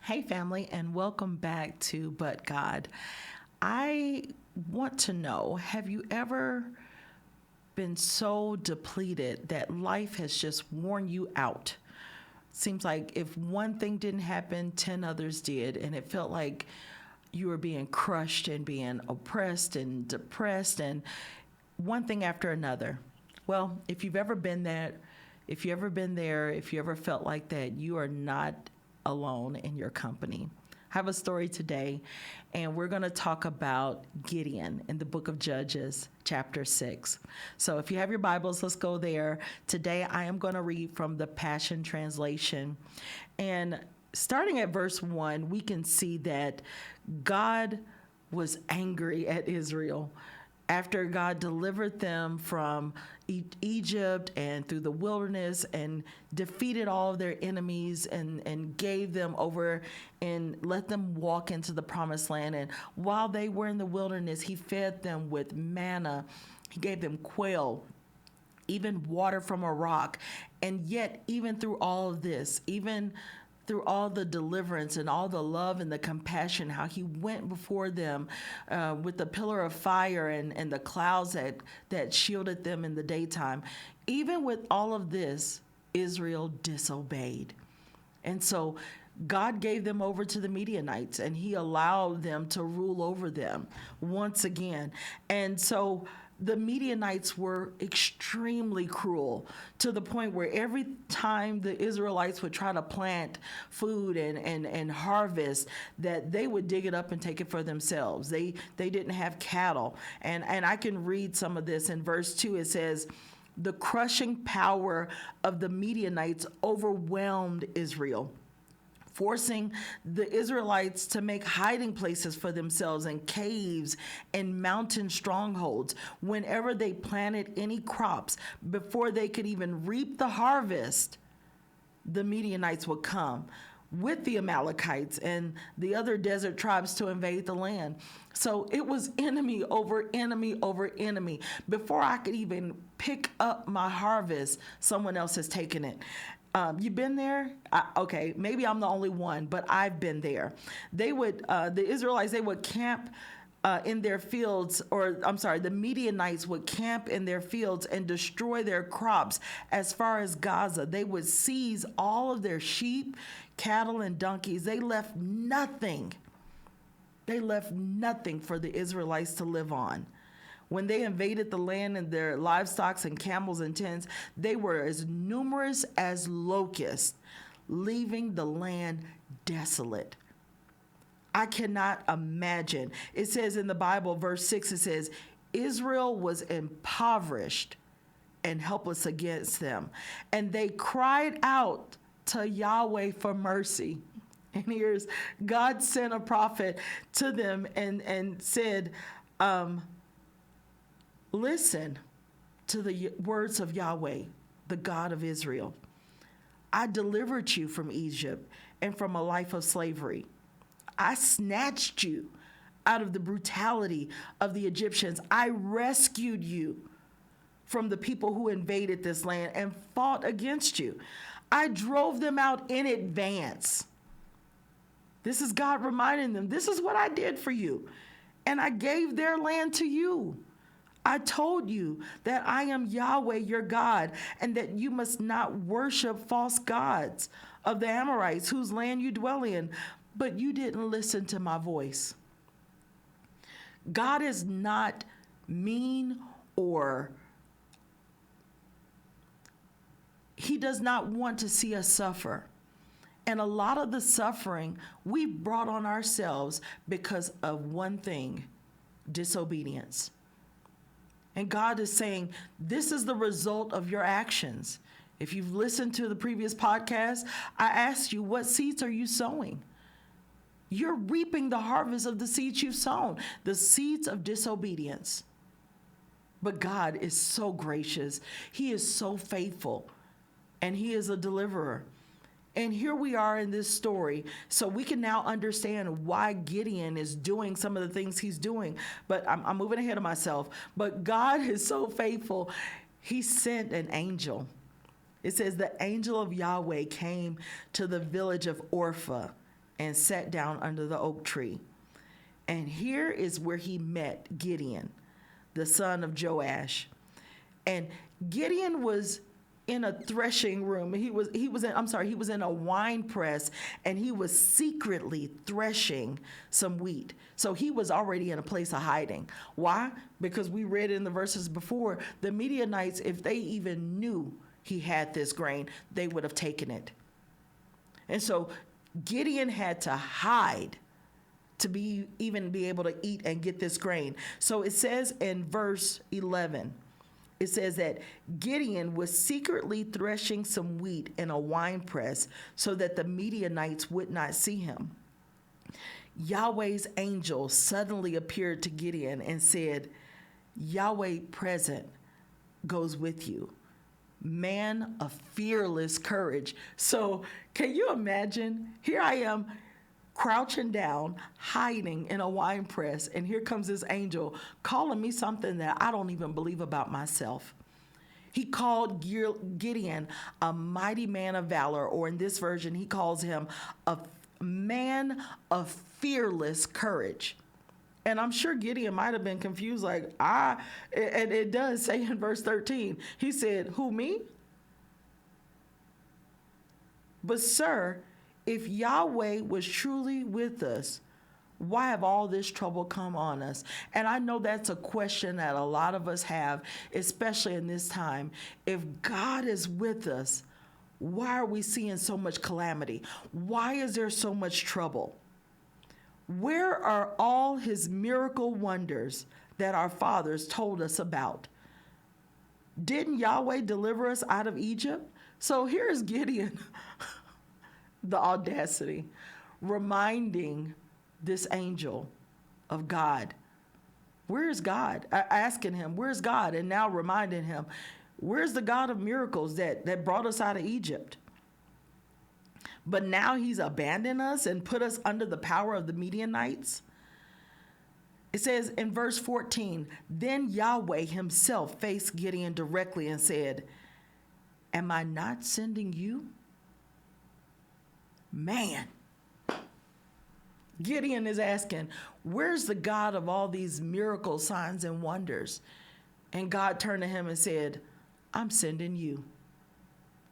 Hey, family, and welcome back to But God. I want to know, have you ever been so depleted that life has just worn you out? Seems like if one thing didn't happen, 10 others did, and it felt like you were being crushed and being oppressed and depressed and one thing after another. Well, if you ever been there, if you ever felt like that, you are not alone in your company. I have a story today, and we're going to talk about Gideon in the book of Judges, chapter 6. So if you have your Bibles, let's go there. Today, I am going to read from the Passion Translation. And starting at verse 1, we can see that God was angry at Israel after God delivered them from Egypt and through the wilderness and defeated all of their enemies and gave them over and let them walk into the promised land. And while they were in the wilderness, he fed them with manna. He gave them quail, even water from a rock. And yet, even through all of this, even through all the deliverance and all the love and the compassion, how he went before them with the pillar of fire and the clouds that shielded them in the daytime. Even with all of this, Israel disobeyed. And so God gave them over to the Midianites, and he allowed them to rule over them once again. And so the Midianites were extremely cruel to the point where every time the Israelites would try to plant food and harvest, that they would dig it up and take it for themselves. They didn't have cattle. And I can read some of this in verse 2. It says, the crushing power of the Midianites overwhelmed Israel, forcing the Israelites to make hiding places for themselves in caves and mountain strongholds. Whenever they planted any crops, before they could even reap the harvest, the Midianites would come with the Amalekites and the other desert tribes to invade the land. So it was enemy over enemy over enemy. Before I could even pick up my harvest, someone else has taken it. You've been there? Okay, maybe I'm the only one, but I've been there. The Israelites, they would camp in their fields, the Midianites would camp in their fields and destroy their crops as far as Gaza. They would seize all of their sheep, cattle, and donkeys. They left nothing. They left nothing for the Israelites to live on. When they invaded the land and their livestock and camels and tents, they were as numerous as locusts, leaving the land desolate. I cannot imagine. It says in the Bible, verse 6, it says, Israel was impoverished and helpless against them, and they cried out to Yahweh for mercy. And here's God sent a prophet to them and said, listen to the words of Yahweh, the God of Israel. I delivered you from Egypt and from a life of slavery. I snatched you out of the brutality of the Egyptians. I rescued you from the people who invaded this land and fought against you. I drove them out in advance. This is God reminding them, this is what I did for you. And I gave their land to you. I told you that I am Yahweh, your God, and that you must not worship false gods of the Amorites whose land you dwell in, but you didn't listen to my voice. God is not mean, or he does not want to see us suffer. And a lot of the suffering we brought on ourselves because of one thing: disobedience. And God is saying, this is the result of your actions. If you've listened to the previous podcast, I asked you, what seeds are you sowing? You're reaping the harvest of the seeds you've sown, the seeds of disobedience. But God is so gracious. He is so faithful, and he is a deliverer. And here we are in this story, so we can now understand why Gideon is doing some of the things he's doing. But I'm moving ahead of myself. But God is so faithful. He sent an angel. It says the angel of Yahweh came to the village of Orpha and sat down under the oak tree. And here is where he met Gideon, the son of Joash. And Gideon was in a threshing room. He was in a wine press, and he was secretly threshing some wheat. So he was already in a place of hiding. Why? Because we read in the verses before, the Midianites, if they even knew he had this grain, they would have taken it. And so Gideon had to hide to even be able to eat and get this grain. So it says in verse 11, it says that Gideon was secretly threshing some wheat in a wine press so that the Midianites would not see him. Yahweh's angel suddenly appeared to Gideon and said, Yahweh present goes with you, man of fearless courage. So can you imagine? Here I am, crouching down, hiding in a wine press, and here comes this angel calling me something that I don't even believe about myself. He called Gideon a mighty man of valor, or in this version, he calls him a man of fearless courage. And I'm sure Gideon might have been confused, and it does say in verse 13, he said, who, me? But sir, if Yahweh was truly with us, why have all this trouble come on us? And I know that's a question that a lot of us have, especially in this time. If God is with us, why are we seeing so much calamity? Why is there so much trouble? Where are all his miracle wonders that our fathers told us about? Didn't Yahweh deliver us out of Egypt? So here's Gideon, the audacity, reminding this angel of God. Where's God? Asking him, where's God? And now reminding him, where's the God of miracles that brought us out of Egypt? But now he's abandoned us and put us under the power of the Midianites. It says in verse 14, then Yahweh himself faced Gideon directly and said, am I not sending you? Man. Gideon is asking, where's the God of all these miracles, signs, and wonders? And God turned to him and said, I'm sending you.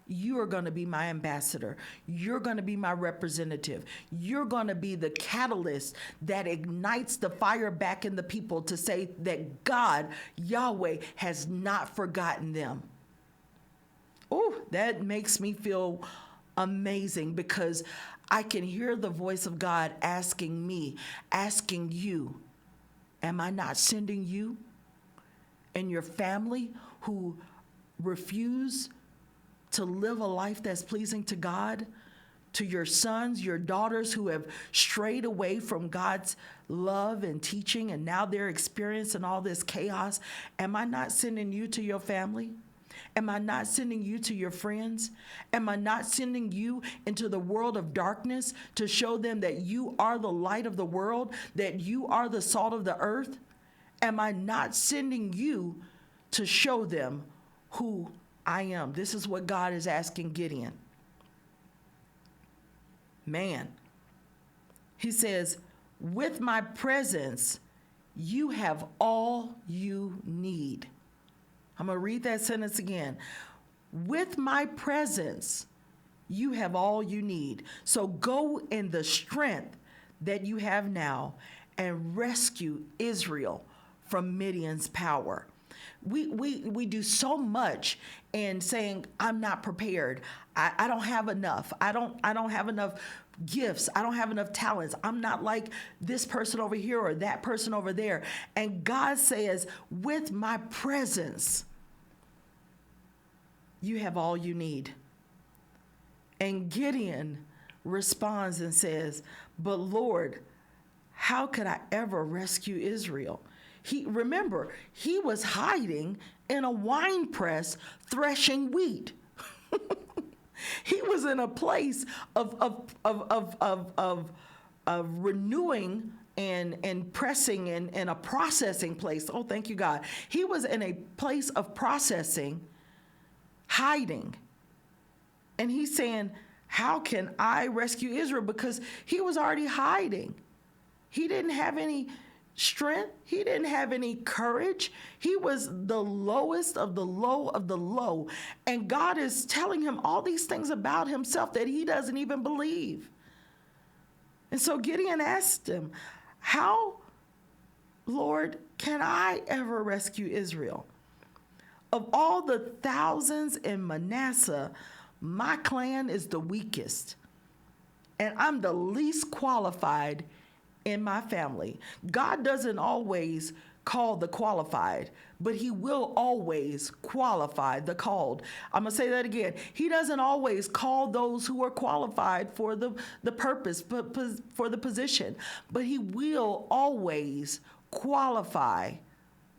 You are going to be my ambassador. You're going to be my representative. You're going to be the catalyst that ignites the fire back in the people to say that God, Yahweh, has not forgotten them. Oh, that makes me feel amazing, because I can hear the voice of God asking me, asking you, am I not sending you and your family who refuse to live a life that's pleasing to God, to your sons, your daughters who have strayed away from God's love and teaching, and now they're experiencing all this chaos? Am I not sending you to your family? Am I not sending you to your friends? Am I not sending you into the world of darkness to show them that you are the light of the world, that you are the salt of the earth? Am I not sending you to show them who I am? This is what God is asking Gideon. Man, he says, with my presence, you have all you need. I'm going to read that sentence again. With my presence, you have all you need. So go in the strength that you have now and rescue Israel from Midian's power. We do so much in saying, I'm not prepared. I don't have enough. I don't have enough gifts. I don't have enough talents. I'm not like this person over here or that person over there. And God says, with my presence, you have all you need. And Gideon responds and says, but Lord, how could I ever rescue Israel? Remember, he was hiding in a wine press threshing wheat. He was in a place of renewing and pressing and a processing place. Oh, thank you, God. He was in a place of processing, hiding. And he's saying, how can I rescue Israel? Because he was already hiding. He didn't have any strength. He didn't have any courage. He was the lowest of the low of the low. And God is telling him all these things about himself that he doesn't even believe. And so Gideon asked him, how, Lord, can I ever rescue Israel? Of all the thousands in Manasseh, my clan is the weakest, and I'm the least qualified in my family. God doesn't always call the qualified, but he will always qualify the called. I'm going to say that again. He doesn't always call those who are qualified for the purpose, for the position, but he will always qualify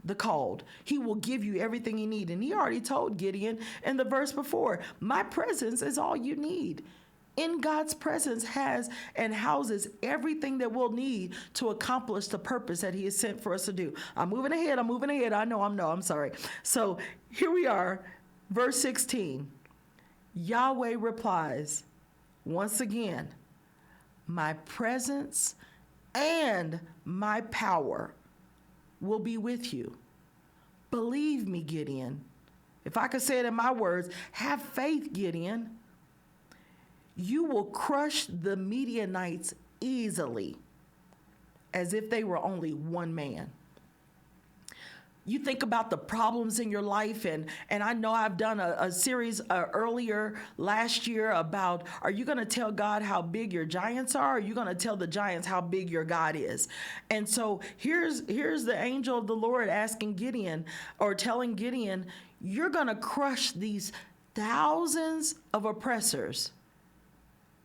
the called. He will give you everything you need. And he already told Gideon in the verse before, my presence is all you need. In God's presence has and houses everything that we'll need to accomplish the purpose that he has sent for us to do. I'm moving ahead. I'm sorry. So here we are, verse 16. Yahweh replies, once again, my presence and my power will be with you. Believe me, Gideon. If I could say it in my words, have faith, Gideon. You will crush the Midianites easily, as if they were only one man. You think about the problems in your life, and I know I've done a series earlier last year about, are you going to tell God how big your giants are? Or are you going to tell the giants how big your God is? And so here's the angel of the Lord asking Gideon, or telling Gideon, you're going to crush these thousands of oppressors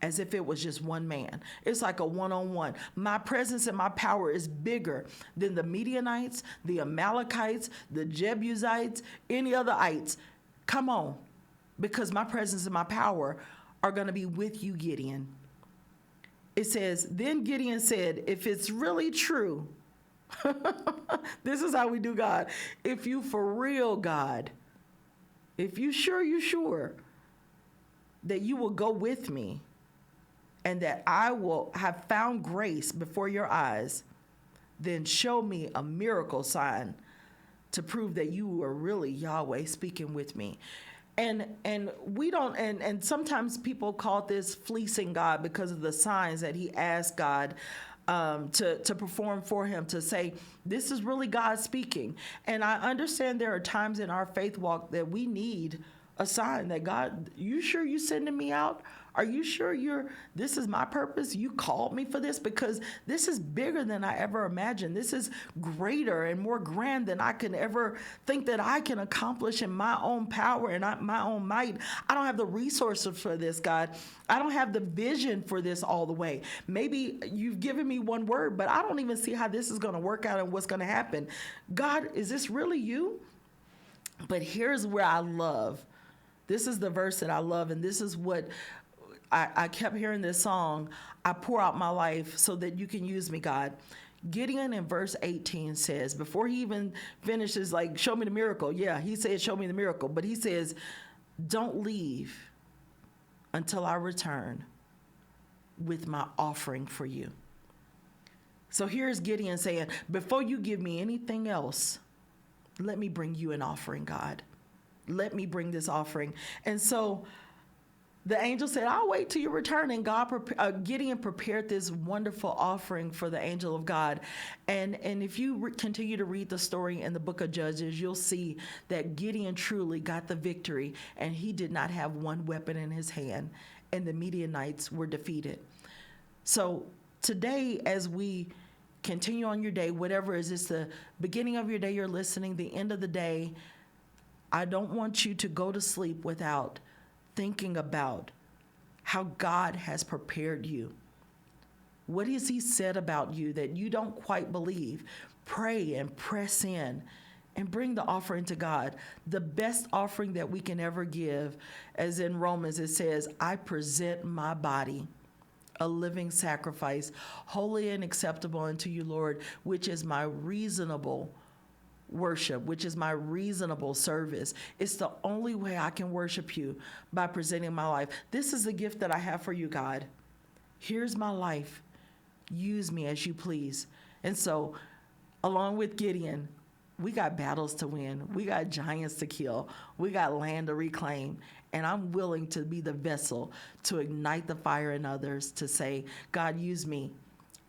as if it was just one man. It's like a one-on-one. My presence and my power is bigger than the Midianites, the Amalekites, the Jebusites, any other ites. Come on, because my presence and my power are going to be with you, Gideon. It says, then Gideon said, if it's really true, this is how we do God. If you for real, God, if you sure that you will go with me, and that I will have found grace before your eyes, then show me a miracle sign to prove that you are really Yahweh speaking with me. And we don't, and sometimes people call this fleecing God because of the signs that he asked God to perform for him, to say, this is really God speaking. And I understand there are times in our faith walk that we need a sign that God, you sure you sending me out? Are you sure this is my purpose? You called me for this? Because this is bigger than I ever imagined. This is greater and more grand than I can ever think that I can accomplish in my own power and my own might. I don't have the resources for this, God. I don't have the vision for this all the way. Maybe you've given me one word, but I don't even see how this is going to work out and what's going to happen. God, is this really you? But here's where I love. This is the verse that I love, and this is what I kept hearing this song, I pour out my life so that you can use me, God. Gideon in verse 18 says, before he even finishes, like, show me the miracle. Yeah, he said, show me the miracle. But he says, don't leave until I return with my offering for you. So here's Gideon saying, before you give me anything else, let me bring you an offering, God. Let me bring this offering. And so the angel said, I'll wait till you return. And Gideon prepared this wonderful offering for the angel of God. And if you continue to read the story in the book of Judges, you'll see that Gideon truly got the victory, and he did not have one weapon in his hand, and the Midianites were defeated. So today, as we continue on your day, whatever is this, the beginning of your day you're listening, the end of the day, I don't want you to go to sleep without thinking about how God has prepared you. What has he said about you that you don't quite believe? Pray and press in and bring the offering to God. The best offering that we can ever give, as in Romans it says, I present my body a living sacrifice, holy and acceptable unto you, Lord, which is my reasonable worship, which is my reasonable service. It's the only way I can worship you, by presenting my life. This is the gift that I have for you, God. Here's my life. Use me as you please. And so, along with Gideon, we got battles to win. We got giants to kill. We got land to reclaim. And I'm willing to be the vessel to ignite the fire in others, to say, God, use me,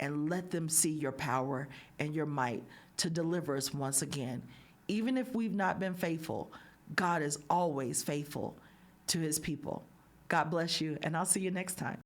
and let them see your power and your might to deliver us once again. Even if we've not been faithful, God is always faithful to his people. God bless you, and I'll see you next time.